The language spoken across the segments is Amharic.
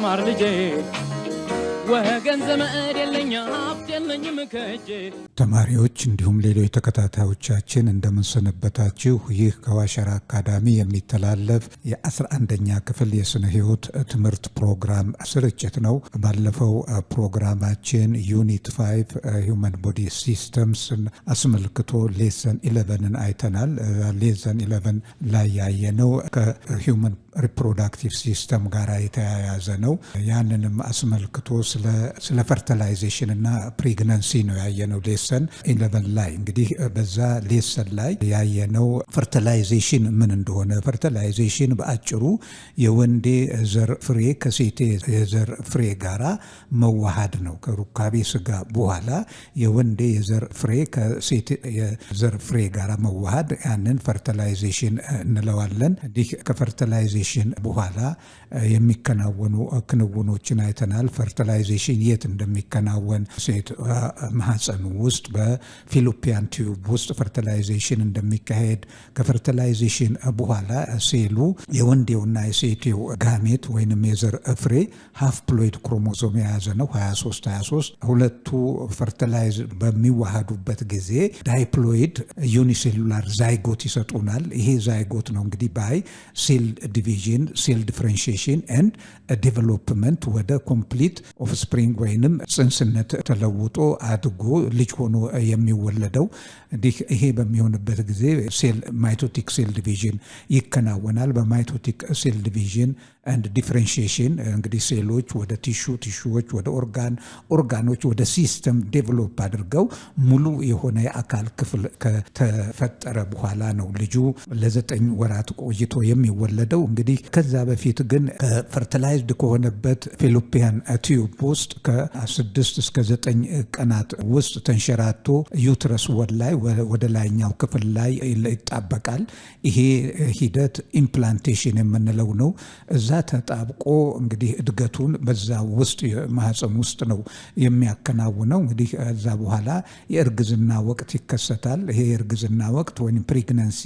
ተማር ልጄ ወገን ዘመድ የለኝ ሀብት የለኝም ከእጄ። ተማሪዎች እንዲሁም ሌሎች ተከታታዮቻችን እንደምንሰነበታችሁ። ይህ ከዋሸራ አካዳሚ የሚተላለፍ የ11ኛ ክፍል የስነ ህይወት ትምህርት ፕሮግራም ስርጭት ነው። ባለፈው ፕሮግራማችን ዩኒት 5 ሂውመን ቦዲ ሲስተምስን አስመልክቶ ሌሰን 11ን አይተናል። ሌሰን 11 ላይ ያየነው ከሂውመን ሪፕሮዳክቲቭ ሲስተም ጋር የተያያዘ ነው። ያንንም አስመልክቶ ስለ ፈርቲላይዜሽን እና ፕሬግናንሲ ነው ያየነው ሌሰን 11 ላይ። እንግዲህ በዛ ሌሰን ላይ ያየነው ፈርቲላይዜሽን ምን እንደሆነ። ፈርቲላይዜሽን በአጭሩ የወንዴ ዘር ፍሬ ከሴቴ የዘር ፍሬ ጋራ መዋሃድ ነው። ከሩካቤ ስጋ በኋላ የወንዴ የዘር ፍሬ ከሴቴ የዘር ፍሬ ጋራ መዋሃድ፣ ያንን ፈርቲላይዜሽን እንለዋለን። እንዲህ ከፈርቲላይዜሽን በኋላ የሚከናወኑ ክንውኖችን አይተናል። ፈርቲላይዜሽን የት እንደሚከናወን ሴት ማህፀኑ ውስጥ በፊሎፒያን ቲዩብ ውስጥ ፈርቲላይዜሽን እንደሚካሄድ፣ ከፈርቲላይዜሽን በኋላ ሴሉ የወንዴውና የሴቴው ጋሜት ወይንም የዘር ፍሬ ሃፍ ፕሎይድ ክሮሞዞም የያዘ ነው 23 ሁለቱ ፈርቲላይዝ በሚዋሃዱበት ጊዜ ዳይፕሎይድ ዩኒሴሉላር ዛይጎት ይሰጡናል። ይሄ ዛይጎት ነው እንግዲህ ባይ ሴል ዲቪዥን ሴል ዲፍረንሺዬሽን ኤንድ ዴቨሎፕመንት ወደ ኮምፕሊት ኦፍስፕሪንግ ወይንም ጽንስነት ተለውጦ አድጎ ልጅ ሆኖ የሚወለደው። እንዲህ ይሄ በሚሆንበት ጊዜ ማይቶቲክ ሴል ዲቪዥን ይከናወናል። በማይቶቲክ ሴል ዲቪዥን ኤንድ ዲፍረንሺዬሽን እንግዲህ ሴሎች ወደ ቲሹዎች ወደ ኦርጋኖች ወደ ሲስተም ዴቨሎፕ አድርገው ሙሉ የሆነ የአካል ክፍል ከተፈጠረ በኋላ ነው ልጁ ለ9 ወራት ቆይቶ የሚወለደው። እንግዲህ ከዛ በፊት ግን ፈርቲላይዝድ ከሆነበት ፊሎፒያን ቲዩብ ውስጥ ከ6 እስከ 9 ቀናት ውስጥ ተንሸራቶ ዩትረስ ወል ላይ ወደ ላይኛው ክፍል ላይ ይጣበቃል። ይሄ ሂደት ኢምፕላንቴሽን የምንለው ነው። እዛ ተጣብቆ እንግዲህ እድገቱን በዛ ውስጥ ማህፀን ውስጥ ነው የሚያከናውነው። እንግዲህ እዛ በኋላ የእርግዝና ወቅት ይከሰታል። ይሄ የእርግዝና ወቅት ወይም ፕሬግናንሲ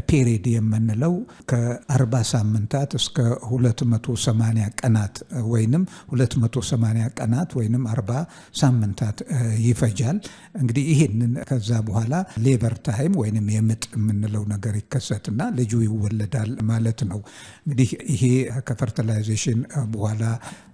ፔሪድ የምንለው ከ40 ሳምንታት እስከ 280 ቀናት ወይንም 280 ቀናት ወይንም 40 ሳምንታት ይፈጃል። እንግዲህ ይሄንን ከዛ በኋላ ሌበር ታይም ወይንም የምጥ የምንለው ነገር ይከሰትና ልጁ ይወለዳል ማለት ነው። እንግዲህ ይሄ ከፈርቲላይዜሽን በኋላ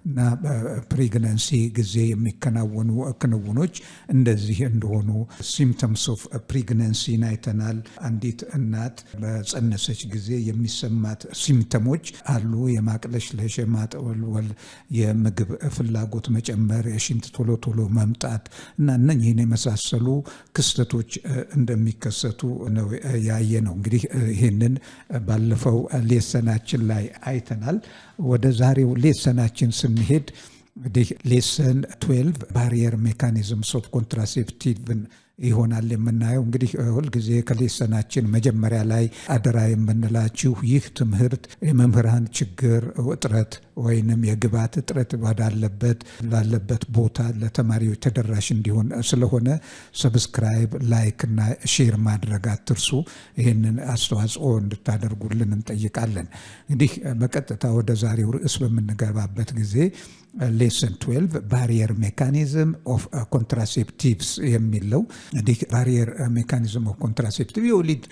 እና በፕሬግናንሲ ጊዜ የሚከናወኑ ክንውኖች እንደዚህ እንደሆኑ ሲምፕተምስ ኦፍ ፕሬግናንሲን አይተናል። አንዲት እናት በጸነሰች ጊዜ የሚሰማት ሲምፕተሞች አሉ። የማቅለሽለሽ፣ የማጠወልወል፣ የምግብ ፍላጎት መጨመር፣ የሽንት ቶሎ መምጣት እና እነኚህን የመሳሰሉ ክስተቶች እንደሚከሰቱ ነው ያየ ነው። እንግዲህ ይህንን ባለፈው ሌሰናችን ላይ አይተናል። ወደ ዛሬው ሌሰናችን ስንሄድ እንግዲህ ሌሰን 12 ባሪየር ሜካኒዝምስ ኦፍ ኮንትራሴፕቲቭን ይሆናል የምናየው። እንግዲህ ሁልጊዜ ከሌሰናችን መጀመሪያ ላይ አደራ የምንላችሁ ይህ ትምህርት የመምህራን ችግር እጥረት ወይንም የግብዓት እጥረት ላለበት ቦታ ለተማሪዎች ተደራሽ እንዲሆን ስለሆነ ሰብስክራይብ፣ ላይክ እና ሼር ማድረግ አትርሱ። ይህንን አስተዋጽኦ እንድታደርጉልን እንጠይቃለን። እንግዲህ በቀጥታ ወደ ዛሬው ርዕስ በምንገባበት ጊዜ ሌሰን 12 ባሪየር ሜካኒዝም ኦፍ ኮንትራሴፕቲቭስ የሚለው እንግዲህ ባሪየር ሜካኒዝም ኦፍ ኮንትራሴፕቲቭ የወሊድ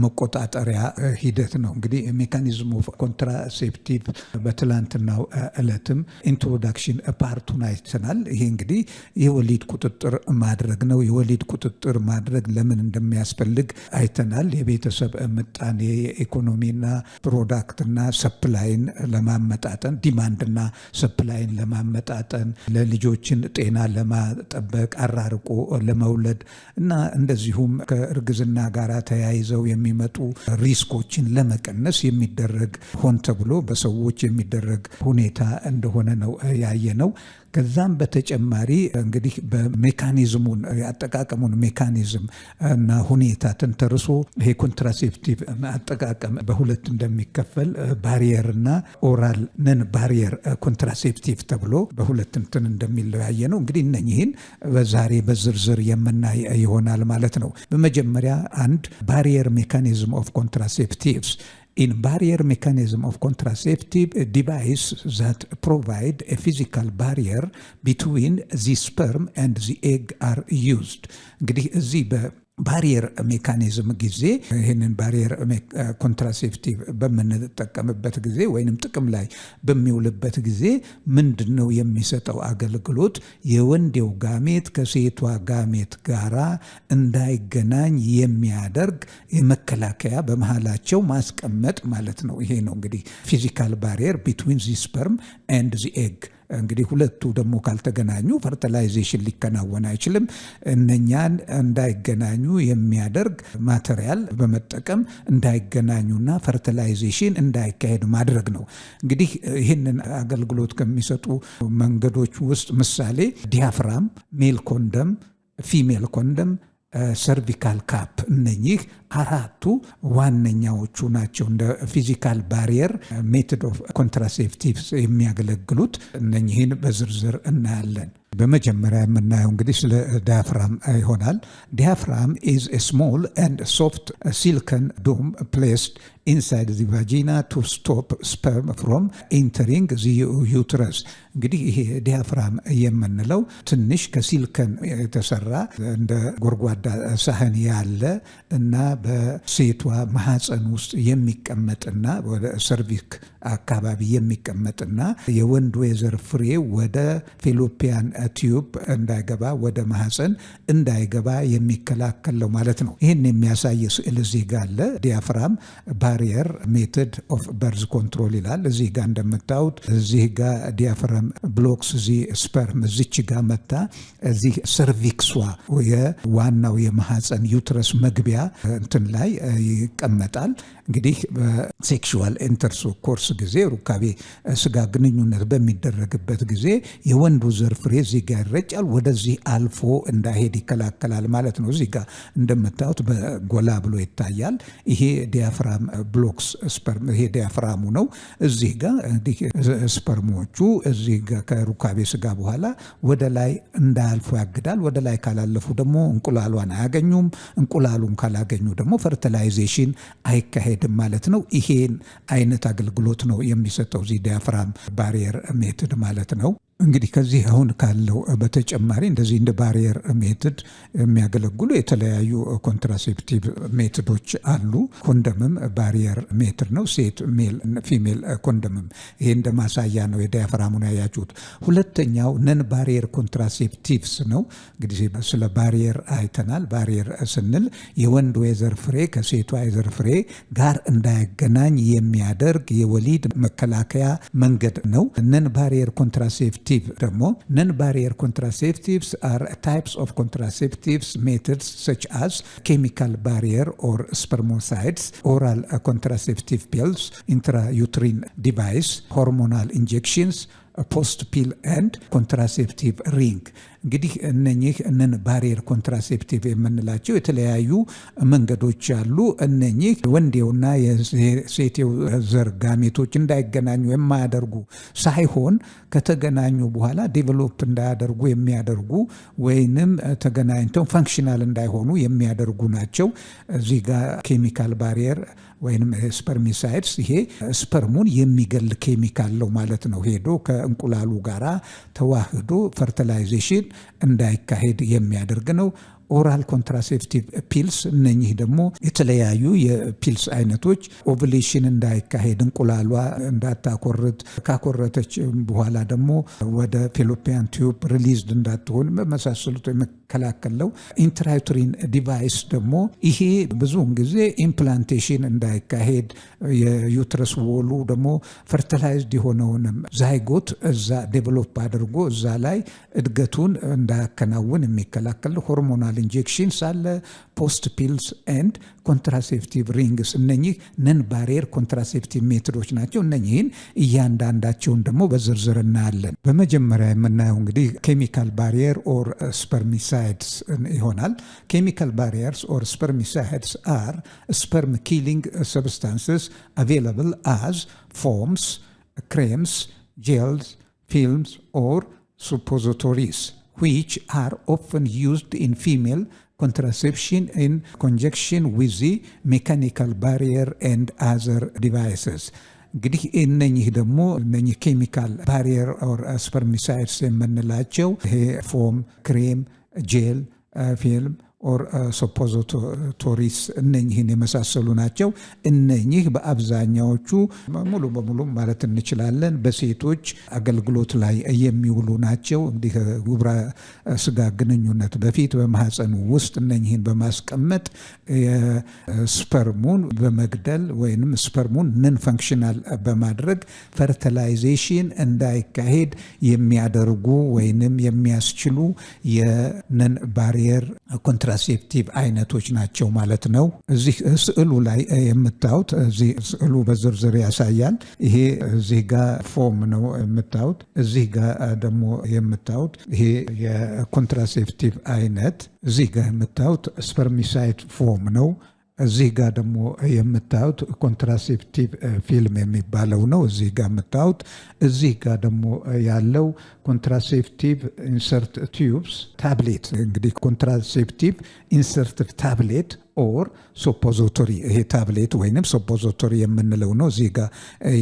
መቆጣጠሪያ ሂደት ነው። እንግዲህ ሜካኒዝም ኦፍ ኮንትራሴፕቲቭ በትላንትናው ዕለትም ኢንትሮዳክሽን ፓርቱን አይተናል። ይሄ እንግዲህ የወሊድ ቁጥጥር ማድረግ ነው። የወሊድ ቁጥጥር ማድረግ ለምን እንደሚያስፈልግ አይተናል። የቤተሰብ ምጣኔ፣ የኢኮኖሚና ፕሮዳክትና ሰፕላይን ለማመጣጠን ዲማንድና ሰፕላይን ለማመጣጠን፣ ለልጆችን ጤና ለማጠበቅ፣ አራርቆ ለመውለድ እና እንደዚሁም ከእርግዝና ጋር ተያይዘው የሚመጡ ሪስኮችን ለመቀነስ የሚደረግ ሆን ተብሎ በሰዎች የሚደረግ ሁኔታ እንደሆነ ነው ያየነው። ከዛም በተጨማሪ እንግዲህ በሜካኒዝሙን ያጠቃቀሙን ሜካኒዝም እና ሁኔታ ተንተርሶ ይሄ ኮንትራሴፕቲቭ አጠቃቀም በሁለት እንደሚከፈል ባሪየር እና ኦራል ነን ባሪየር ኮንትራሴፕቲቭ ተብሎ በሁለት እንትን እንደሚለያየ ነው። እንግዲህ እነኚህን በዛሬ በዝርዝር የምናይ ይሆናል ማለት ነው። በመጀመሪያ አንድ ባሪየር ሜካኒዝም ኦፍ ኮንትራሴፕቲቭስ in barrier mechanism of contraceptive device that provide a physical barrier between the sperm and the egg are used. እንግዲህ እዚህ ባሪየር ሜካኒዝም ጊዜ ይህንን ባሪየር ኮንትራሴፕቲቭ በምንጠቀምበት ጊዜ ወይንም ጥቅም ላይ በሚውልበት ጊዜ ምንድነው የሚሰጠው አገልግሎት? የወንዴው ጋሜት ከሴቷ ጋሜት ጋራ እንዳይገናኝ የሚያደርግ የመከላከያ በመሃላቸው ማስቀመጥ ማለት ነው። ይሄ ነው እንግዲህ ፊዚካል ባሪየር ቢትዊን ዚ ስፐርም ኤንድ ዚ ኤግ። እንግዲህ ሁለቱ ደግሞ ካልተገናኙ ፈርቲላይዜሽን ሊከናወን አይችልም። እነኛን እንዳይገናኙ የሚያደርግ ማቴሪያል በመጠቀም እንዳይገናኙና ፈርቲላይዜሽን እንዳይካሄድ ማድረግ ነው። እንግዲህ ይህንን አገልግሎት ከሚሰጡ መንገዶች ውስጥ ምሳሌ ዲያፍራም፣ ሜል ኮንደም፣ ፊሜል ኮንደም፣ ሰርቪካል ካፕ እነኚህ አራቱ ዋነኛዎቹ ናቸው። እንደ ፊዚካል ባሪየር ሜቶድ ኦፍ ኮንትራሴፕቲቭስ የሚያገለግሉት እነኚህን በዝርዝር እናያለን። በመጀመሪያ የምናየው እንግዲህ ስለ ዲያፍራም ይሆናል። ዲያፍራም is a small and soft silicon dome placed inside the vagina to stop sperm from entering the uterus። እንግዲህ ይሄ ዲያፍራም የምንለው ትንሽ ከሲልከን የተሰራ እንደ ጎርጓዳ ሳህን ያለ እና በሴቷ ማህፀን ውስጥ የሚቀመጥና ወደ ሰርቪክ አካባቢ የሚቀመጥና የወንዱ የዘር ፍሬ ወደ ፌሎፒያን ቲዩብ እንዳይገባ ወደ ማህፀን እንዳይገባ የሚከላከለው ማለት ነው። ይህን የሚያሳይ ስዕል እዚህ ጋር አለ። ዲያፍራም ባሪየር ሜቶድ ኦፍ በርዝ ኮንትሮል ይላል። እዚህ ጋር እንደምታዩት እዚህ ጋር ዲያፍራም ብሎክስ እዚህ ስፐርም እዚች ጋር መታ እዚህ ሰርቪክሷ የዋናው የማህፀን ዩትረስ መግቢያ እንትን ላይ ይቀመጣል። እንግዲህ በሴክሹዋል ኢንተርኮርስ ጊዜ ሩካቤ ስጋ ግንኙነት በሚደረግበት ጊዜ የወንዱ ዘር ፍሬ እዚህ ጋር ይረጫል፣ ወደዚህ አልፎ እንዳይሄድ ይከላከላል ማለት ነው። እዚህ ጋር እንደምታዩት በጎላ ብሎ ይታያል። ይሄ ዲያፍራም ብሎክስ ስፐርም ይሄ ዲያፍራሙ ነው። እዚህ ጋር እንግዲህ ስፐርሞቹ እዚህ ጋር ከሩካቤ ስጋ በኋላ ወደ ላይ እንዳያልፉ ያግዳል። ወደ ላይ ካላለፉ ደግሞ እንቁላሏን አያገኙም። እንቁላሉን ካላገኙ ደግሞ ፈርቲላይዜሽን አይካሄድም ማለት ነው። ይሄን አይነት አገልግሎት ነው የሚሰጠው እዚህ ዲያፍራም ባሪየር ሜቶድ ማለት ነው። እንግዲህ ከዚህ አሁን ካለው በተጨማሪ እንደዚህ እንደ ባሪየር ሜቶድ የሚያገለግሉ የተለያዩ ኮንትራሴፕቲቭ ሜቶዶች አሉ። ኮንደምም ባሪየር ሜቶድ ነው። ሴት ሜል ፊሜል ኮንደምም ይሄ እንደ ማሳያ ነው የዲያፍራሙን ያያችሁት። ሁለተኛው ነን ባሪየር ኮንትራሴፕቲቭስ ነው። እንግዲህ ስለ ባሪየር አይተናል። ባሪየር ስንል የወንዱ የዘር ፍሬ ከሴቷ የዘር ፍሬ ጋር እንዳይገናኝ የሚያደርግ የወሊድ መከላከያ መንገድ ነው። ነን ባሪየር ኮንትራሴፕቲቭ ደግሞ non-barrier contraceptives are types of contraceptives methods such as chemical barrier or spermicides, oral contraceptive pills, intrauterine device, hormonal injections, post pill and contraceptive ring። እንግዲህ እነኚህ ነን ባሪየር ኮንትራሴፕቲቭ የምንላቸው የተለያዩ መንገዶች አሉ። እነኚህ ወንዴውና የሴቴው ዘር ጋሜቶች እንዳይገናኙ የማያደርጉ ሳይሆን ከተገናኙ በኋላ ዴቨሎፕ እንዳያደርጉ የሚያደርጉ ወይንም ተገናኝተው ፋንክሽናል እንዳይሆኑ የሚያደርጉ ናቸው። እዚህ ጋር ኬሚካል ባሪየር ወይንም ስፐርሚሳይድስ ይሄ ስፐርሙን የሚገል ኬሚካል ነው ማለት ነው። ሄዶ ከእንቁላሉ ጋራ ተዋህዶ ፈርቲላይዜሽን እንዳይካሄድ የሚያደርግ ነው። ኦራል ኮንትራሴፕቲቭ ፒልስ እነኚህ ደግሞ የተለያዩ የፒልስ አይነቶች ኦቭሌሽን እንዳይካሄድ እንቁላሏ እንዳታኮርት ካኮረተች በኋላ ደግሞ ወደ ፌሎፒያን ቲዩብ ሪሊዝድ እንዳትሆን መሳሰሉት የሚከላከለው። ኢንትራዩተሪን ዲቫይስ ደግሞ ይሄ ብዙውን ጊዜ ኢምፕላንቴሽን እንዳይካሄድ የዩትረስ ወሉ ደግሞ ፈርቲላይዝድ የሆነውንም ዛይጎት እዛ ዴቨሎፕ አድርጎ እዛ ላይ እድገቱን እንዳያከናውን የሚከላከል ሆርሞናል ኢንጀክሽንስ አለ። ፖስት ፒልስ ኤንድ ኮንትራሴፕቲቭ ሪንግስ እነኚህ ነን ባሪየር ኮንትራሴፕቲቭ ሜቶዶች ናቸው። እነኚህን እያንዳንዳቸውን ደግሞ በዝርዝር እናያለን። በመጀመሪያ የምናየው እንግዲህ ኬሚካል ባሪየር ኦር ስፐርሚሳይድስ ይሆናል። ኬሚካል ባሪየርስ ኦር ስፐርሚሳይድስ አር ስፐርም ኪሊንግ ሰብስታንስስ አቬይላብል አዝ ፎምስ፣ ክሬምስ፣ ጄልስ፣ ፊልምስ ኦር suppositories which are often used in female contraception in conjunction with the mechanical barrier and other devices. እንግዲህ እነኚህ ደግሞ እነኚህ ኬሚካል ባሪየር ኦር ስፐርሚሳይድስ የምንላቸው ይሄ ፎም፣ ክሬም፣ ጄል፣ ፊልም ኦር ሱፖዚቶሪስ እነኚህን የመሳሰሉ ናቸው። እነኚህ በአብዛኛዎቹ ሙሉ በሙሉ ማለት እንችላለን በሴቶች አገልግሎት ላይ የሚውሉ ናቸው። እንግዲህ ግብረ ስጋ ግንኙነት በፊት በማህፀኑ ውስጥ እነኚህን በማስቀመጥ ስፐርሙን በመግደል ወይንም ስፐርሙን ነን ፈንክሽናል በማድረግ ፈርቲላይዜሽን እንዳይካሄድ የሚያደርጉ ወይንም የሚያስችሉ የነን ባሪየር ኮንትራሴፕቲቭ አይነቶች ናቸው ማለት ነው። እዚህ ስዕሉ ላይ የምታዩት እዚህ ስዕሉ በዝርዝር ያሳያል። ይሄ እዚህ ጋር ፎም ነው የምታዩት። እዚህ ጋር ደግሞ የምታዩት ይሄ የኮንትራሴፕቲቭ አይነት እዚህ ጋር የምታዩት ስፐርሚሳይድ ፎም ነው። እዚህ ጋር ደግሞ የምታዩት ኮንትራሴፕቲቭ ፊልም የሚባለው ነው። እዚህ ጋር የምታዩት እዚህ ጋር ደግሞ ያለው ኮንትራሴፕቲቭ ኢንሰርት ቲዩብስ ታብሌት እንግዲህ ኮንትራሴፕቲቭ ኢንሰርት ታብሌት ኦር ሱፖዚቶሪ ይሄ ታብሌት ወይንም ሱፖዚቶሪ የምንለው ነው። እዚህ ጋር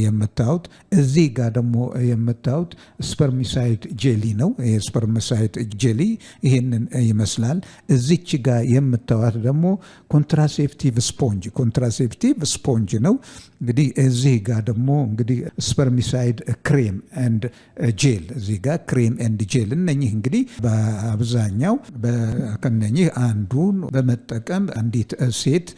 የምታዩት እዚህ ጋር ደግሞ የምታዩት ስፐርሚሳይድ ጄሊ ነው። ይሄ ስፐርሚሳይድ ጄሊ ይሄንን ይመስላል። እዚች ጋር የምታዩት ደግሞ ኮንትራሴፕቲቭ ስፖንጅ ነው። እንግዲህ እዚህ ጋር ደግሞ እንግዲህ ስፐርሚሳይድ ክሬም ኤንድ ጄል እዚህ ጋር ክሬም ኤንድ ጄል እነኚህ እንግዲህ በአብዛኛው ከነኚህ አንዱን በመጠቀም አንዲት ሴት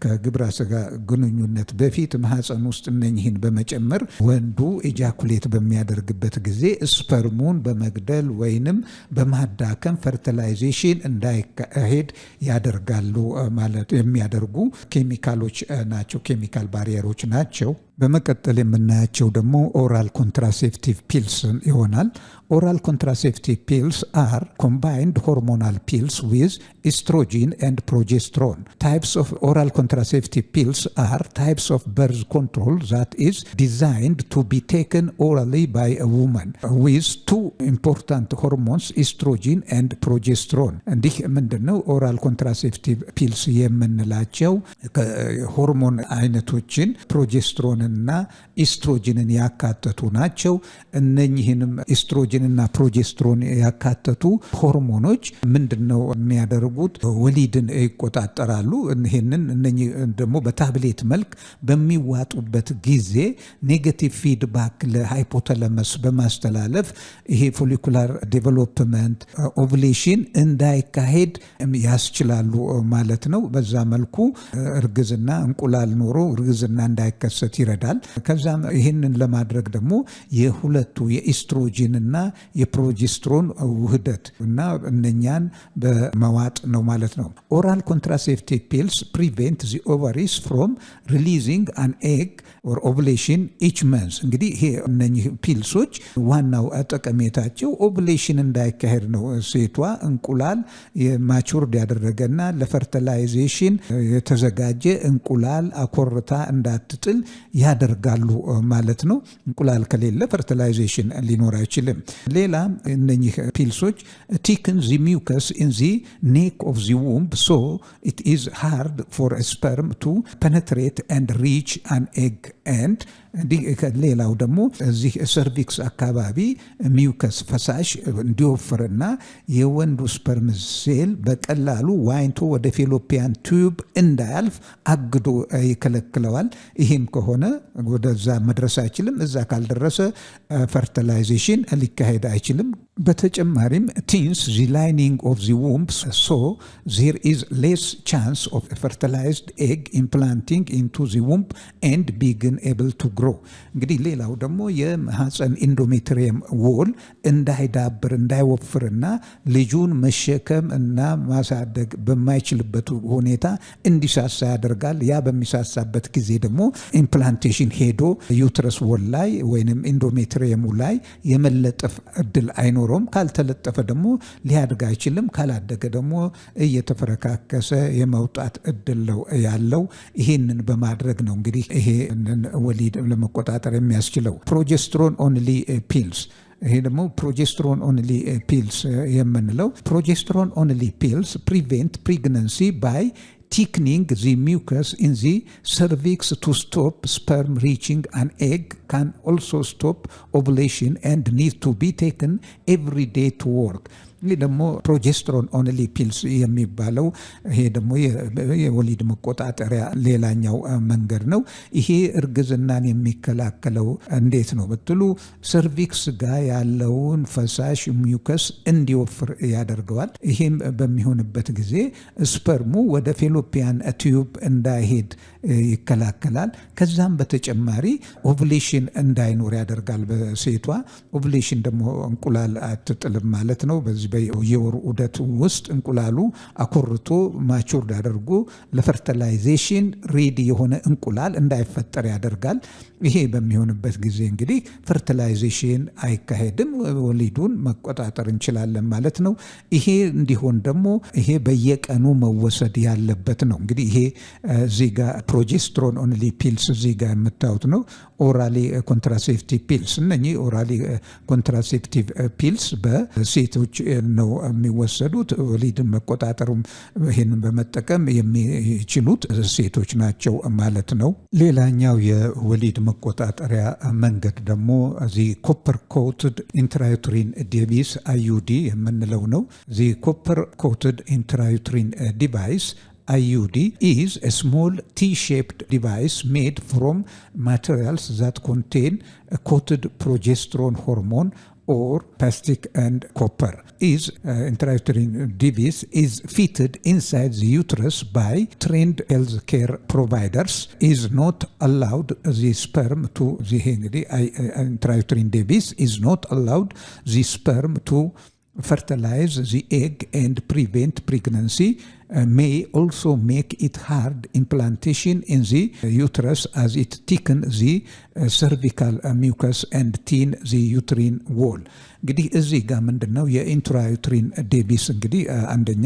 ከግብረ ስጋ ግንኙነት በፊት ማህፀን ውስጥ እነኚህን በመጨመር ወንዱ ኤጃኩሌት በሚያደርግበት ጊዜ ስፐርሙን በመግደል ወይንም በማዳከም ፈርቲላይዜሽን እንዳይካሄድ ያደርጋሉ ማለት የሚያደርጉ ኬሚካሎች ናቸው፣ ኬሚካል ባሪየሮች ናቸው። በመቀጠል የምናያቸው ደግሞ ኦራል ኮንትራሴፕቲቭ ፒልስ ይሆናል። ኦራል ኮንትራሴፕቲቭ ፒልስ አር ኮምባይንድ ሆርሞናል ፒልስ ዊዝ ኢስትሮጂን ኤንድ ፕሮጀስትሮን። ታይፕስ ኦፍ ኦራል contraceptive pills are types of birth control that is designed to be taken orally by a woman with two important hormones, estrogen and progesterone. እንዲህ ምንድነው ኦራል ኮንትራሴፕቲቭ ፒልስ የምንላቸው ሆርሞን አይነቶችን ፕሮጀስትሮንና ኢስትሮጂንን ያካተቱ ናቸው። እነኚህንም ኢስትሮጂንና ፕሮጀስትሮን ያካተቱ ሆርሞኖች ምንድነው የሚያደርጉት? ወሊድን ይቆጣጠራሉ። ይሄንን እነኚህ ደግሞ በታብሌት መልክ በሚዋጡበት ጊዜ ኔጌቲቭ ፊድባክ ለሃይፖተለመስ በማስተላለፍ ይሄ ፎሊኩላር ዴቨሎፕመንት ኦቭሌሽን እንዳይካሄድ ያስችላሉ ማለት ነው። በዛ መልኩ እርግዝና እንቁላል ኖሮ እርግዝና እንዳይከሰት ይረዳል። ከዛም ይህንን ለማድረግ ደግሞ የሁለቱ የኢስትሮጂንና የፕሮጀስትሮን ውህደት እና እነኛን በመዋጥ ነው ማለት ነው። ኦራል ኮንትራሴፕቲቭ ፒልስ prevent the ovaries from releasing an egg or ovulation each month። እንግዲህ ይሄ እነኚህ ፒልሶች ዋናው ጠቀሜታቸው ኦቭሌሽን እንዳይካሄድ ነው። ሴቷ እንቁላል ማቹርድ ያደረገና ለፈርቲላይዜሽን የተዘጋጀ እንቁላል አኮርታ እንዳትጥል ያደርጋሉ ማለት ነው። እንቁላል ከሌለ ፈርቲላይዜሽን ሊኖር አይችልም። ሌላ እነኚህ ፒልሶች thicken the mucus in the neck of the womb so it is hard for a sperm to penetrate and reach an egg and ሌላው ደግሞ እዚህ ሰርቪክስ አካባቢ ሚውከስ ፈሳሽ እንዲወፍርና የወንዱ ስፐርም ሴል በቀላሉ ዋይንቶ ወደ ፌሎፒያን ቲዩብ እንዳያልፍ አግዶ ይከለክለዋል። ይህም ከሆነ ወደዛ መድረስ አይችልም። እዛ ካልደረሰ ፈርቲላይዜሽን ሊካሄድ አይችልም። በተጨማሪም ቲንስ the lining of the womb so there is less chance of a fertilized egg implanting into the womb and being able to grow። እንግዲህ ሌላው ደግሞ የማህፀን ኢንዶሜትሪየም ዎል እንዳይዳብር እንዳይወፍርና ልጁን መሸከም እና ማሳደግ በማይችልበት ሁኔታ እንዲሳሳ ያደርጋል። ያ በሚሳሳበት ጊዜ ደግሞ ኢምፕላንቴሽን ሄዶ ዩትረስ ዎል ላይ ወይንም ኢንዶሜትሪየሙ ላይ የመለጠፍ እድል አይኖርም። ካልተለጠፈ ደግሞ ሊያድግ አይችልም። ካላደገ ደግሞ እየተፈረካከሰ የመውጣት እድል ነው ያለው። ይህንን በማድረግ ነው እንግዲህ ይሄ ወሊድ ለመቆጣጠር የሚያስችለው። ፕሮጀስትሮን ኦንሊ ፒልስ ይሄ ደግሞ ፕሮጀስትሮን ኦንሊ ፒልስ የምንለው ፕሮጀስትሮን ኦንሊ ፒልስ ፕሪቬንት ፕሬግናንሲ ባይ thickening the mucus in the cervix to stop sperm reaching an egg, can also stop ovulation and need to be taken every day to work. ይህ ደግሞ ፕሮጀስትሮን ኦንሊ ፒልስ የሚባለው ይሄ ደግሞ የወሊድ መቆጣጠሪያ ሌላኛው መንገድ ነው። ይሄ እርግዝናን የሚከላከለው እንዴት ነው ብትሉ ሰርቪክስ ጋር ያለውን ፈሳሽ ሚውከስ እንዲወፍር ያደርገዋል። ይሄም በሚሆንበት ጊዜ ስፐርሙ ወደ ፌሎፒያን ቲዩብ እንዳይሄድ ይከላከላል። ከዛም በተጨማሪ ኦቭሌሽን እንዳይኖር ያደርጋል። በሴቷ ኦቭሌሽን ደግሞ እንቁላል አትጥልም ማለት ነው። በዚህ በየወር ዑደት ውስጥ እንቁላሉ አኮርቶ ማቹርድ አድርጎ ለፈርቲላይዜሽን ሬዲ የሆነ እንቁላል እንዳይፈጠር ያደርጋል። ይሄ በሚሆንበት ጊዜ እንግዲህ ፈርቲላይዜሽን አይካሄድም፣ ወሊዱን መቆጣጠር እንችላለን ማለት ነው። ይሄ እንዲሆን ደግሞ ይሄ በየቀኑ መወሰድ ያለበት ነው። እንግዲህ ይሄ እዚህ ጋር ፕሮጀስትሮን ኦንሊ ፒልስ እዚህ ጋር የምታዩት ነው። ኦራሊ ኮንትራሴፕቲቭ ፒልስ፣ እነኚህ ኦራሊ ኮንትራሴፕቲቭ ፒልስ በሴቶች ነው የሚወሰዱት። ወሊድን መቆጣጠሩም ይህንን በመጠቀም የሚችሉት ሴቶች ናቸው ማለት ነው። ሌላኛው የወሊድ መቆጣጠሪያ መንገድ ደግሞ እዚህ ኮፐር ኮትድ ኢንትራዩትሪን ዲቫይስ IUD የምንለው ነው። እዚህ ኮፐር ኮትድ ኢንትራዩትሪን ዲቫይስ IUD is a small T-shaped device made from materials that contain a coated progesterone hormone or plastic and copper. Intrauterine device is fitted inside the uterus by trained healthcare providers. Is not allowed the sperm to the intrauterine device is not allowed the sperm to fertilize the egg and prevent pregnancy. May also make it hard implantation in the uterus as it thickens the cervical mucus and thin the uterine wall. እንግዲህ እዚህ ጋር ምንድነው የኢንትራዩትሪን ዴቪስ እንግዲህ አንደኛ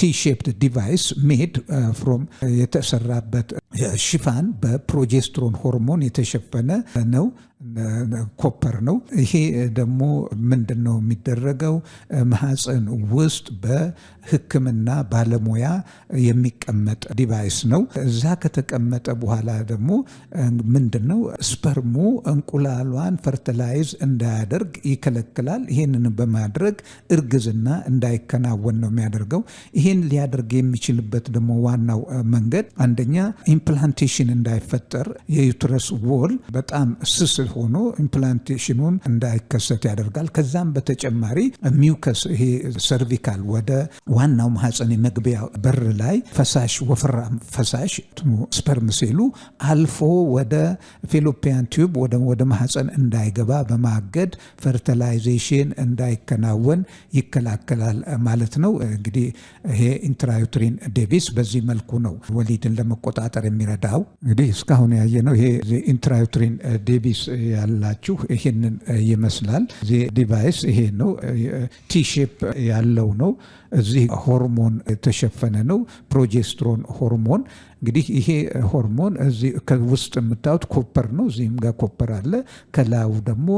ቲ-ሼፕድ ዲቫይስ ሜድ ፍሮም የተሰራበት ሽፋን በፕሮጀስትሮን ሆርሞን የተሸፈነ ነው። ኮፐር ነው። ይሄ ደግሞ ምንድነው የሚደረገው ማህፀን ውስጥ በሕክምና ባለሙያ የሚቀመጥ ዲቫይስ ነው። እዛ ከተቀመጠ በኋላ ደግሞ ምንድነው ስፐርሙ እንቁላሏን ፈርቲላይዝ እንዳያደርግ ይከለክላል። ይሄንን በማድረግ እርግዝና እንዳይከናወን ነው የሚያደርገው። ይሄን ሊያደርግ የሚችልበት ደግሞ ዋናው መንገድ አንደኛ ኢምፕላንቴሽን እንዳይፈጠር የዩትረስ ዎል በጣም ስስ ሆኖ ኢምፕላንቴሽኑን እንዳይከሰት ያደርጋል። ከዛም በተጨማሪ ሚውከስ ይሄ ሰርቪካል ወደ ዋናው ማህፀን መግቢያ በር ላይ ፈሳሽ ወፍራም ፈሳሽ ስፐርም ሴሉ አልፎ ወደ ፌሎፒያን ቲዩብ ወደ ማህፀን እንዳይገባ በማገድ ፈርቲላይዜሽን እንዳይከናወን ይከላከላል ማለት ነው። እንግዲህ ይሄ ኢንትራዩትሪን ዴቪስ በዚህ መልኩ ነው ወሊድን ለመቆጣጠር የሚረዳው። እንግዲህ እስካሁን ያየነው ይሄ ኢንትራዩትሪን ዴቪስ ያላችሁ ይሄንን ይመስላል። ዲቫይስ ይሄ ነው። ቲ-ሼፕ ያለው ነው። እዚህ ሆርሞን የተሸፈነ ነው። ፕሮጀስትሮን ሆርሞን እንግዲህ ይሄ ሆርሞን እዚህ ከውስጥ የምታዩት ኮፐር ነው። እዚህም ጋር ኮፐር አለ። ከላዩ ደግሞ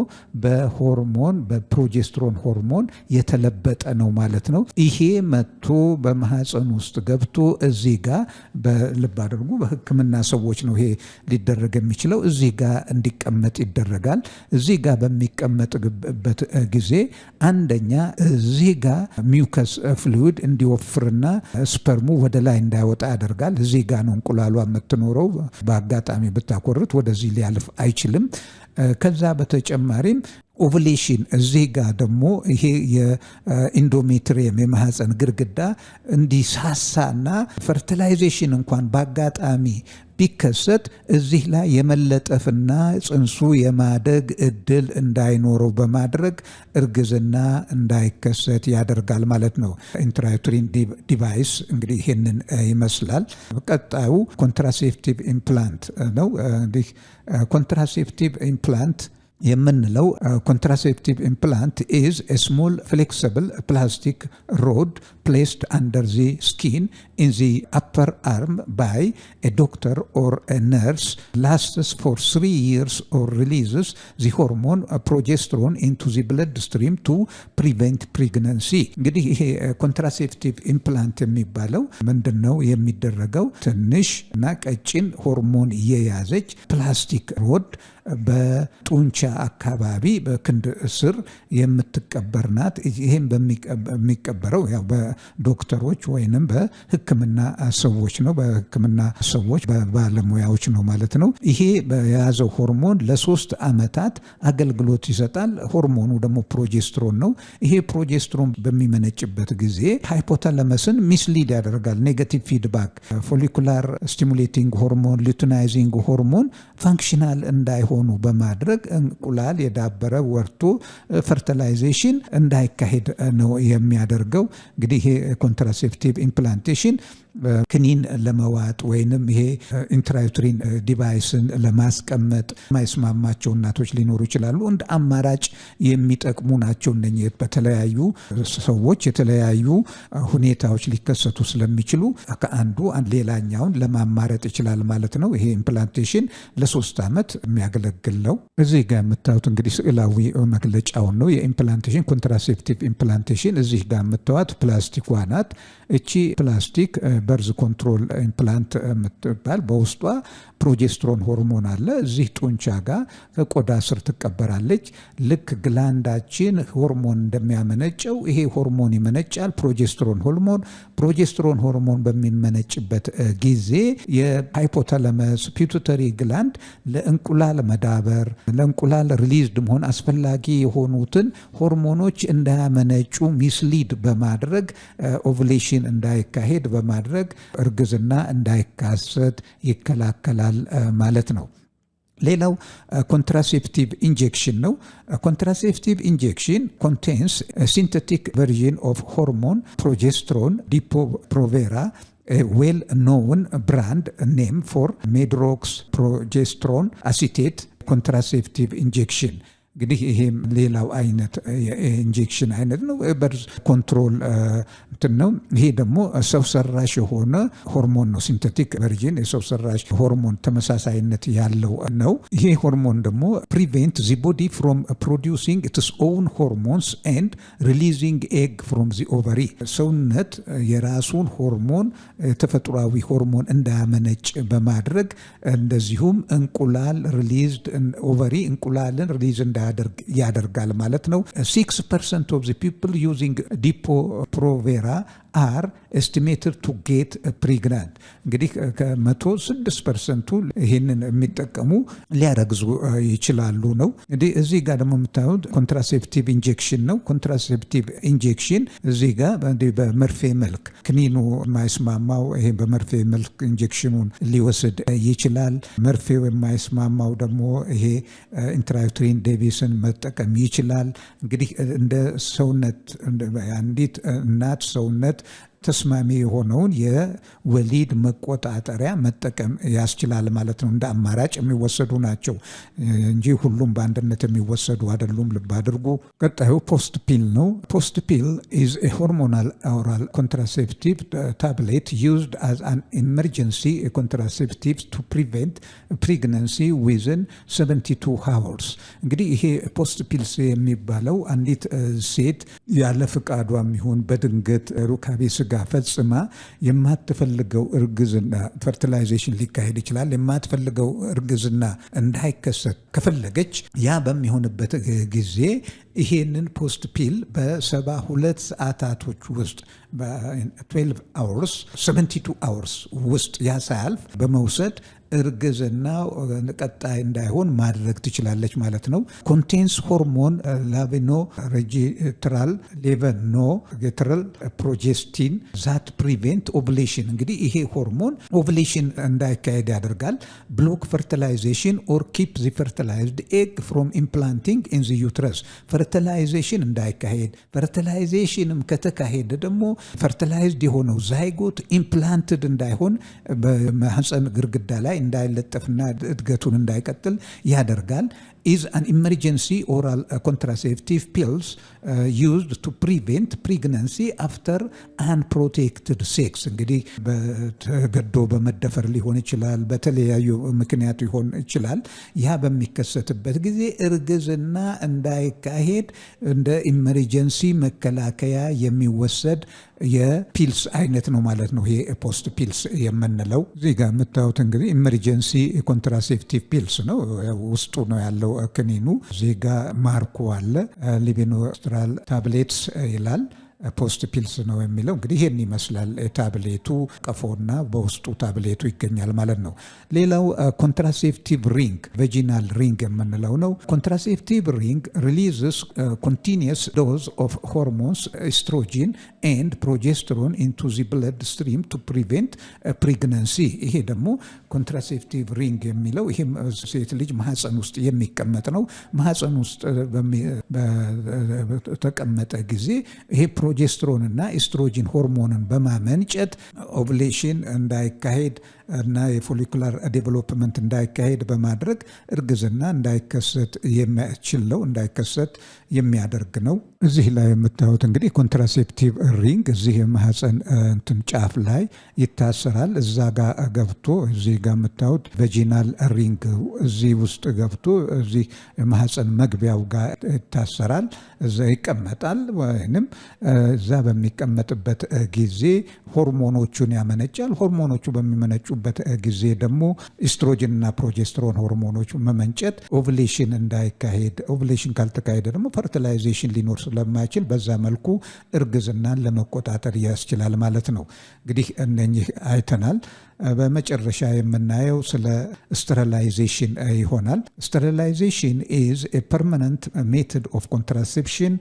በሆርሞን በፕሮጀስትሮን ሆርሞን የተለበጠ ነው ማለት ነው። ይሄ መጥቶ በማህፀን ውስጥ ገብቶ እዚህ ጋር በልብ አድርጉ፣ በሕክምና ሰዎች ነው ይሄ ሊደረግ የሚችለው። እዚህ ጋር እንዲቀመጥ ይደረጋል። እዚህ ጋር በሚቀመጥበት ጊዜ አንደኛ እዚህ ጋር ሚውከስ ፍሉይድ እንዲወፍርና ስፐርሙ ወደ ላይ እንዳይወጣ ያደርጋል። እዚህ ጋር ነው እንቁላሏ የምትኖረው። በአጋጣሚ ብታኮርት ወደዚህ ሊያልፍ አይችልም። ከዛ በተጨማሪም ኦቭሌሽን እዚህ ጋር ደግሞ ይሄ የኢንዶሜትሪየም የማህፀን ግድግዳ እንዲሳሳና ፈርቲላይዜሽን እንኳን በአጋጣሚ ቢከሰት እዚህ ላይ የመለጠፍና ጽንሱ የማደግ እድል እንዳይኖረው በማድረግ እርግዝና እንዳይከሰት ያደርጋል ማለት ነው። ኢንትራዩትሪን ዲቫይስ እንግዲህ ይህንን ይመስላል። ቀጣዩ ኮንትራሴፕቲቭ ኢምፕላንት ነው። እንግዲህ ኮንትራሴፕቲቭ ኢምፕላንት የምንለው contraceptive implant is a small flexible plastic rod placed under the skin in the upper arm by a doctor or a nurse, lasts for 3 years or releases the hormone progesterone into the bloodstream to prevent pregnancy. እንግዲህ ይሄ contraceptive implant የሚባለው ምንድነው የሚደረገው? ትንሽ እና ቀጭን ሆርሞን የያዘች ፕላስቲክ ሮድ በጡንቻ አካባቢ በክንድ ስር የምትቀበር ናት። ይሄን በሚቀበረው ያው በዶክተሮች ወይንም በሕክምና ሰዎች ነው። በሕክምና ሰዎች በባለሙያዎች ነው ማለት ነው። ይሄ በያዘው ሆርሞን ለ3 ዓመታት አገልግሎት ይሰጣል። ሆርሞኑ ደግሞ ፕሮጀስትሮን ነው። ይሄ ፕሮጀስትሮን በሚመነጭበት ጊዜ ሃይፖታለመስን ሚስሊድ ያደርጋል። ኔጋቲቭ ፊድባክ ፎሊኩላር ስቲሙሌቲንግ ሆርሞን ሉቲናይዚንግ ሆርሞን ፋንክሽናል እንዳይሆኑ በማድረግ እንቁላል የዳበረ ወርቶ ፈርቲላይዜሽን እንዳይካሄድ ነው የሚያደርገው። እንግዲህ ይሄ ኮንትራሴፕቲቭ ኢምፕላንቴሽን ክኒን ለመዋጥ ወይንም ይሄ ኢንትራዩትሪን ዲቫይስን ለማስቀመጥ የማይስማማቸው እናቶች ሊኖሩ ይችላሉ። እንደ አማራጭ የሚጠቅሙ ናቸው። እነኚህ በተለያዩ ሰዎች የተለያዩ ሁኔታዎች ሊከሰቱ ስለሚችሉ ከአንዱ ሌላኛውን ለማማረጥ ይችላል ማለት ነው። ይሄ ኢምፕላንቴሽን ለ3 ዓመት የሚያገለግል ነው። እዚህ ጋር የምታዩት እንግዲህ ስዕላዊ መግለጫውን ነው። የኢምፕላንቴሽን ኮንትራሴፕቲቭ ኢምፕላንቴሽን እዚህ ጋር የምታዩት ፕላስቲክ ናት። እቺ ፕላስቲክ በርዝ ኮንትሮል ኢምፕላንት የምትባል በውስጧ ፕሮጀስትሮን ሆርሞን አለ። እዚህ ጡንቻ ጋር ቆዳ ስር ትቀበራለች። ልክ ግላንዳችን ሆርሞን እንደሚያመነጨው ይሄ ሆርሞን ይመነጫል፣ ፕሮጀስትሮን ሆርሞን በሚመነጭበት ጊዜ የሃይፖታለመስ ፒቱተሪ ግላንድ ለእንቁላል መዳበር ለእንቁላል ሪሊዝድ መሆን አስፈላጊ የሆኑትን ሆርሞኖች እንዳያመነጩ ሚስሊድ በማድረግ ኦቭሌሽን እንዳይካሄድ በማድረግ እርግዝና እንዳይካሰት ይከላከላል ማለት ነው። ሌላው ኮንትራሴፕቲቭ ኢንጀክሽን ነው። ኮንትራሴፕቲቭ ኢንጀክሽን ኮንቴንስ ሲንቴቲክ ቨርዥን ኦፍ ሆርሞን ፕሮጀስትሮን ዲፖ-ፕሮቬራ a well-known brand name for medroxyprogesterone acetate contraceptive injection. እንግዲህ ይሄም ሌላው አይነት የኢንጀክሽን አይነት ነው። በርዝ ኮንትሮል እንትን ነው። ይሄ ደግሞ ሰው ሰራሽ የሆነ ሆርሞን ነው። ሲንቴቲክ ቨርጂን የሰው ሰራሽ ሆርሞን ተመሳሳይነት ያለው ነው። ይሄ ሆርሞን ደግሞ ፕሪቬንት ዚ ቦዲ ፍሮም ፕሮዲውሲንግ ኢትስ ኦውን ሆርሞንስ ኤንድ ሪሊዚንግ ኤግ ፍሮም ዚ ኦቨሪ። ሰውነት የራሱን ሆርሞን ተፈጥሯዊ ሆርሞን እንዳያመነጭ በማድረግ እንደዚሁም እንቁላል ሪሊዝድ ኦቨሪ እንቁላልን ሪሊዝ ያደርጋል ማለት ነው። 6% of the people using Depo-Provera are estimated to get pregnant. እንግዲህ ከ106% ይህንን የሚጠቀሙ ሊያረግዙ ይችላሉ ነው። እንግዲህ እዚህ ጋር ደግሞ የምታዩት ኮንትራሴፕቲቭ ኢንጀክሽን ነው። ኮንትራሴፕቲቭ ኢንጀክሽን እዚህ ጋር በመርፌ መልክ ክኒኑ የማይስማማው ይሄ በመርፌ መልክ ኢንጀክሽኑን ሊወስድ ይችላል። መርፌው የማይስማማው ደግሞ ይሄ ኢንትራዩትሪን ዴቪስን መጠቀም ይችላል። እንግዲህ እንደ ሰውነት አንዲት እናት ሰውነት ተስማሚ የሆነውን የወሊድ መቆጣጠሪያ መጠቀም ያስችላል ማለት ነው። እንደ አማራጭ የሚወሰዱ ናቸው እንጂ ሁሉም በአንድነት የሚወሰዱ አይደሉም። ልብ አድርጉ። ቀጣዩ ፖስት ፒል ነው። ፖስት ፒል is a hormonal oral contraceptive tablet used as an emergency contraceptive to prevent pregnancy within 72 hours. እንግዲህ ይሄ ፖስት ፒልስ የሚባለው አንዲት ሴት ያለ ፍቃዷም ይሁን በድንገት ሩካቤ ስጋ ፈጽማ የማትፈልገው እርግዝና ፈርቲላይዜሽን ሊካሄድ ይችላል። የማትፈልገው እርግዝና እንዳይከሰት ከፈለገች ያ በሚሆንበት ጊዜ ይሄንን ፖስት ፒል በ72 ሰዓታቶች ውስጥ በ12 hours 72 hours ውስጥ ያሳልፍ በመውሰድ እርግዝና ቀጣይ እንዳይሆን ማድረግ ትችላለች ማለት ነው። ኮንቴንስ ሆርሞን ላቪኖ ሬጂትራል ሌቨኖ ጌትራል ፕሮጀስቲን ዛት ፕሪቬንት ኦቭሌሽን። እንግዲህ ይሄ ሆርሞን ኦቭሌሽን እንዳይካሄድ ያደርጋል። ብሎክ ፈርቲላይዜሽን ኦር ኪፕ ዚ ፈርቲላይዝድ ኤግ ፍሮም ኢምፕላንቲንግ ኢን ዚ ዩትረስ። ፈርቲላይዜሽን እንዳይካሄድ፣ ፈርቲላይዜሽንም ከተካሄደ ደግሞ ፈርቲላይዝድ የሆነው ዛይጎት ኢምፕላንትድ እንዳይሆን በማህፀን ግርግዳ ላይ እንዳይለጠፍና እድገቱን እንዳይቀጥል ያደርጋል። is an emergency oral contraceptive pills used to prevent pregnancy after unprotected sex. እንግዲህ በገዶ በመደፈር ሊሆን ይችላል፣ በተለያዩ ምክንያት ሊሆን ይችላል። ያ በሚከሰትበት ጊዜ እርግዝና እንዳይካሄድ እንደ ኢመርጀንሲ መከላከያ የሚወሰድ የፒልስ አይነት ነው ማለት ነው። ይሄ ፖስት ፒልስ የምንለው እዚህ ጋር የምታዩት እንግዲህ ኢመርጀንሲ ኮንትራሴፕቲቭ ፒልስ ነው። ውስጡ ነው ያለው ክኒኑ። እዚህ ጋር ማርኩ አለ። ሊቢኖስትራል ታብሌትስ ይላል። ፖስት ፒልስ ነው የሚለው። እንግዲህ ይሄን ይመስላል ታብሌቱ፣ ቀፎና በውስጡ ታብሌቱ ይገኛል ማለት ነው። ሌላው ኮንትራሴፕቲቭ ሪንግ ቬጂናል ሪንግ የምንለው ነው። ኮንትራሴፕቲቭ ሪንግ ሪሊዝስ ኮንቲኒየስ ዶዝ ኦፍ ሆርሞንስ ኤስትሮጂን ኤንድ ፕሮጀስትሮን ኢንቱ ዚ ብለድ ስትሪም ቱ ፕሪቬንት ፕሬግናንሲ። ይሄ ደግሞ ኮንትራሴፕቲቭ ሪንግ የሚለው ይሄም ሴት ልጅ ማህፀን ውስጥ የሚቀመጥ ነው። ማህፀን ውስጥ በተቀመጠ ጊዜ ይሄ ፕሮጀስትሮን እና ኤስትሮጂን ሆርሞንን በማመንጨት ኦቭሌሽን እንዳይካሄድ እና የፎሊኩላር ዴቨሎፕመንት እንዳይካሄድ በማድረግ እርግዝና እንዳይከሰት የሚያስችል ነው፣ እንዳይከሰት የሚያደርግ ነው። እዚህ ላይ የምታዩት እንግዲህ ኮንትራሴፕቲቭ ሪንግ እዚህ የማህፀን እንትን ጫፍ ላይ ይታሰራል። እዛ ጋር ገብቶ እዚህ ጋር የምታዩት ቬጂናል ሪንግ እዚህ ውስጥ ገብቶ እዚህ የማህፀን መግቢያው ጋር ይታሰራል። እዛ ይቀመጣል። ወይንም እዛ በሚቀመጥበት ጊዜ ሆርሞኖቹን ያመነጫል። ሆርሞኖቹ በሚመነጩበት ጊዜ ደግሞ ኢስትሮጅን እና ፕሮጀስትሮን ሆርሞኖች መመንጨት ኦቭሌሽን እንዳይካሄድ፣ ኦቭሌሽን ካልተካሄደ ደግሞ ፈርቲላይዜሽን ሊኖር ስለማይችል በዛ መልኩ እርግዝናን ለመቆጣጠር ያስችላል ማለት ነው። እንግዲህ እነኚህ አይተናል። በመጨረሻ የምናየው ስለ ስቴሪላይዜሽን ይሆናል። ስቴሪላይዜሽን is a permanent method of contraception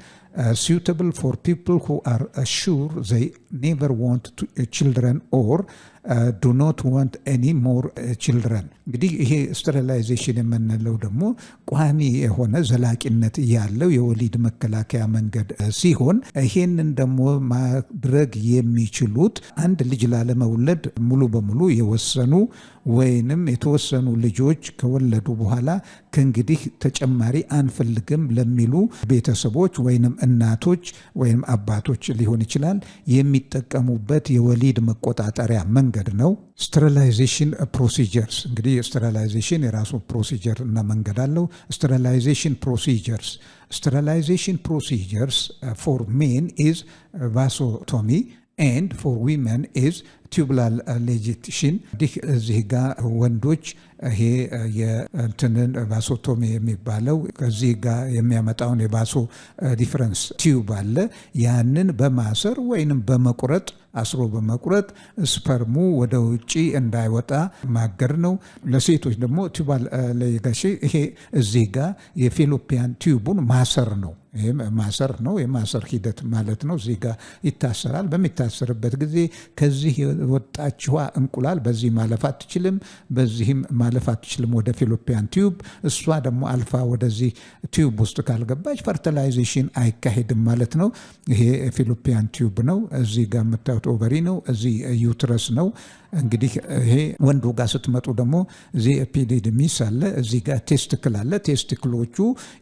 suitable for people who are sure they never want children or do not want any more children። እንግዲህ ይሄ ስቴሪላይዜሽን የምንለው ደግሞ ቋሚ የሆነ ዘላቂነት ያለው የወሊድ መከላከያ መንገድ ሲሆን ይሄንን ደግሞ ማድረግ የሚችሉት አንድ ልጅ ላለመውለድ ሙሉ በሙሉ የወሰኑ ወይንም የተወሰኑ ልጆች ከወለዱ በኋላ ከእንግዲህ ተጨማሪ አንፈልግም ለሚሉ ቤተሰቦች ወይንም እናቶች ወይንም አባቶች ሊሆን ይችላል የሚጠቀሙበት የወሊድ መቆጣጠሪያ መንገድ ነው። ስቴሪላይዜሽን ፕሮሲጀርስ እንግዲህ ስቴሪላይዜሽን የራሱ ፕሮሲጀር እና መንገድ አለው። ስቴሪላይዜሽን ፕሮሲጀርስ ፎር ሜን ኢዝ ቫሶቶሚ and for women is ቱቡላር ሊጄሽን። እንዲህ እዚህ ጋር ወንዶች ይሄ የእንትንን ቫሶቶሚ የሚባለው ከዚህ ጋር የሚያመጣውን የቫሶ ዲፍረንስ ቲዩብ አለ። ያንን በማሰር ወይንም በመቁረጥ አስሮ በመቁረጥ ስፐርሙ ወደ ውጪ እንዳይወጣ ማገር ነው። ለሴቶች ደግሞ ቱቡላር ሊጄሽን ይሄ እዚህ ጋር የፌሎፒያን ቲዩቡን ማሰር ነው። ይሄም ማሰር ነው፣ የማሰር ሂደት ማለት ነው። እዚህ ጋር ይታሰራል። በሚታሰርበት ጊዜ ከዚህ የወጣችዋ እንቁላል በዚህ ማለፍ አትችልም፣ በዚህም ማለፍ አትችልም ወደ ፌሎፒያን ቲዩብ። እሷ ደግሞ አልፋ ወደዚህ ቲዩብ ውስጥ ካልገባች ፈርቲላይዜሽን አይካሄድም ማለት ነው። ይሄ ፌሎፒያን ቲዩብ ነው። እዚህ ጋር የምታዩት ኦቨሪ ነው፣ እዚህ ዩትረስ ነው። እንግዲህ ይሄ ወንዱ ጋር ስትመጡ ደግሞ እዚህ ኤፒዲዲሚስ አለ፣ እዚህ ጋር ቴስቲክል አለ። ቴስቲክሎቹ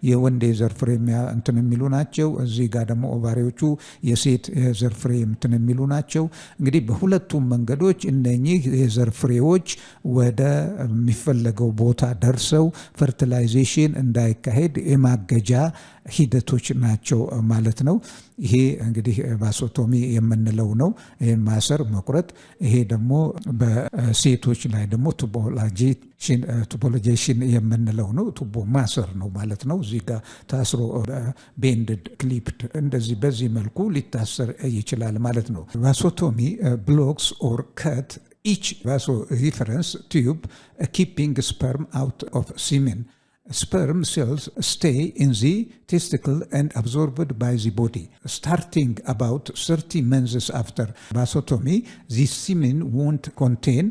የወንድ የዘር ፍሬ እንትን የሚሉ ናቸው። እዚህ ጋር ደግሞ ኦቫሪዎቹ የሴት የዘር ፍሬ እንትን የሚሉ ናቸው። እንግዲህ በሁለቱም መንገዶች እነኚህ የዘር ፍሬዎች ወደ የሚፈለገው ቦታ ደርሰው ፈርቲላይዜሽን እንዳይካሄድ የማገጃ ሂደቶች ናቸው ማለት ነው። ይሄ እንግዲህ ቫሶቶሚ የምንለው ነው። ይሄን ማሰር መቁረጥ። ይሄ ደግሞ በሴቶች ላይ ደግሞ ቱቦላይዜሽን የምንለው ነው። ቱቦ ማሰር ነው ማለት ነው። እዚህ ጋር ታስሮ ቤንድድ ክሊፕድ እንደዚህ በዚህ መልኩ ሊታሰር ይችላል ማለት ነው። ቫሶቶሚ ብሎክስ ኦር ከት each vasodiferens tube keeping sperm out of semen. Sperm cells stay in the testicle and absorbed by the body. Starting about 30 months after vasotomy, the semen won't contain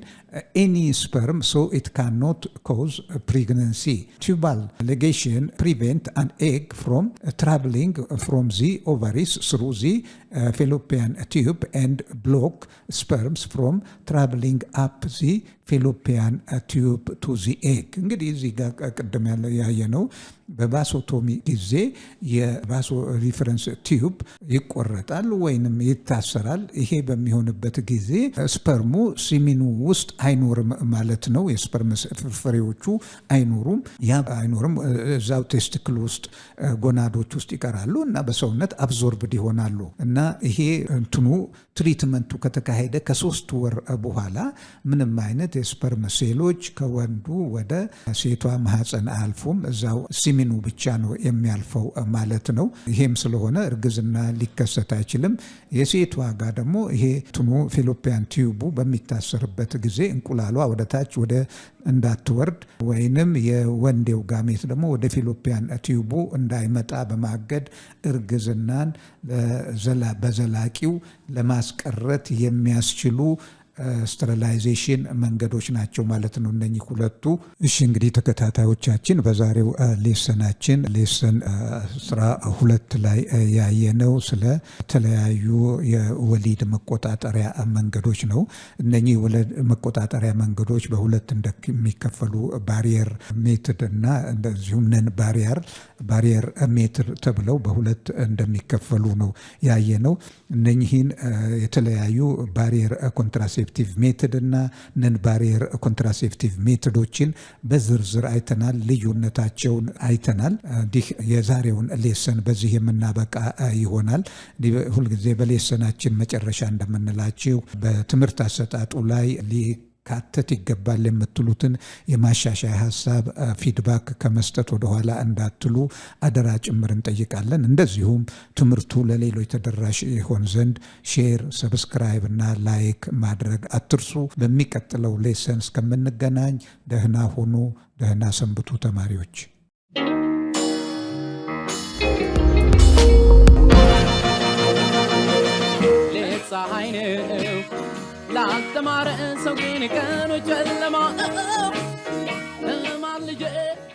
any sperm, so it cannot cause pregnancy. Tubal ligation prevent an egg from traveling from the ovaries through the fallopian tube and block sperms from traveling up the fallopian tube to the egg. እንግዲህ እዚህ ጋር ቀደም ያየ ነው። በቫሶቶሚ ጊዜ የቫሶ ሪፈረንስ ቲዩብ ይቆረጣል ወይንም ይታሰራል። ይሄ በሚሆንበት ጊዜ ስፐርሙ ሲሚኑ ውስጥ አይኖርም ማለት ነው። የስፐርም ፍሬዎቹ አይኖሩም። ያ አይኖርም እዛው ቴስቲክል ውስጥ ጎናዶች ውስጥ ይቀራሉ እና በሰውነት አብዞርብድ ይሆናሉ እና ይሄ እንትኑ ትሪትመንቱ ከተካሄደ ከ3 ወር በኋላ ምንም አይነት የስፐርም ሴሎች ከወንዱ ወደ ሴቷ ማህፀን አያልፉም። እዛው ሲሚኑ ብቻ ነው የሚያልፈው ማለት ነው። ይሄም ስለሆነ እርግዝና ሊከሰት አይችልም። የሴቷ ጋር ደግሞ ይሄ እንትኑ ፌሎፒያን ቲዩቡ በሚታሰርበት ጊዜ እንቁላሏ ወደ ታች ወደ እንዳትወርድ ወይንም የወንዴው ጋሜት ደግሞ ወደ ፌሎፒያን ቲዩቡ እንዳይመጣ በማገድ እርግዝናን በዘላቂው ለማስቀረት የሚያስችሉ ስተሪላይዜሽን መንገዶች ናቸው ማለት ነው እነኚህ ሁለቱ። እሺ እንግዲህ ተከታታዮቻችን በዛሬው ሌሰናችን ሌሰን 12 ላይ ያየነው ስለ ተለያዩ የወሊድ መቆጣጠሪያ መንገዶች ነው። እነኚህ የወሊድ መቆጣጠሪያ መንገዶች በሁለት እንደሚከፈሉ ባሪየር ሜትድ እና እንደዚሁም ነን ባሪየር ሜትድ ተብለው በሁለት እንደሚከፈሉ ነው ያየነው። እነኚህን የተለያዩ ባሪየር ኮንትራሴፕቲቭ ሜትድ እና ነን ባሪየር ኮንትራሴፕቲቭ ሜትዶችን በዝርዝር አይተናል፣ ልዩነታቸውን አይተናል። እንዲህ የዛሬውን ሌሰን በዚህ የምናበቃ ይሆናል። ሁልጊዜ በሌሰናችን መጨረሻ እንደምንላችሁ በትምህርት አሰጣጡ ላይ ካተት ይገባል የምትሉትን የማሻሻያ ሀሳብ ፊድባክ ከመስጠት ወደኋላ እንዳትሉ አደራ ጭምር እንጠይቃለን። እንደዚሁም ትምህርቱ ለሌሎች ተደራሽ ይሆን ዘንድ ሼር፣ ሰብስክራይብ እና ላይክ ማድረግ አትርሱ። በሚቀጥለው ሌሰን እስከምንገናኝ ደህና ሁኑ፣ ደህና ሰንብቱ ተማሪዎች። ፀሐይ ነው ላልተማረ ሰው ግን ቀኑ ጨለማ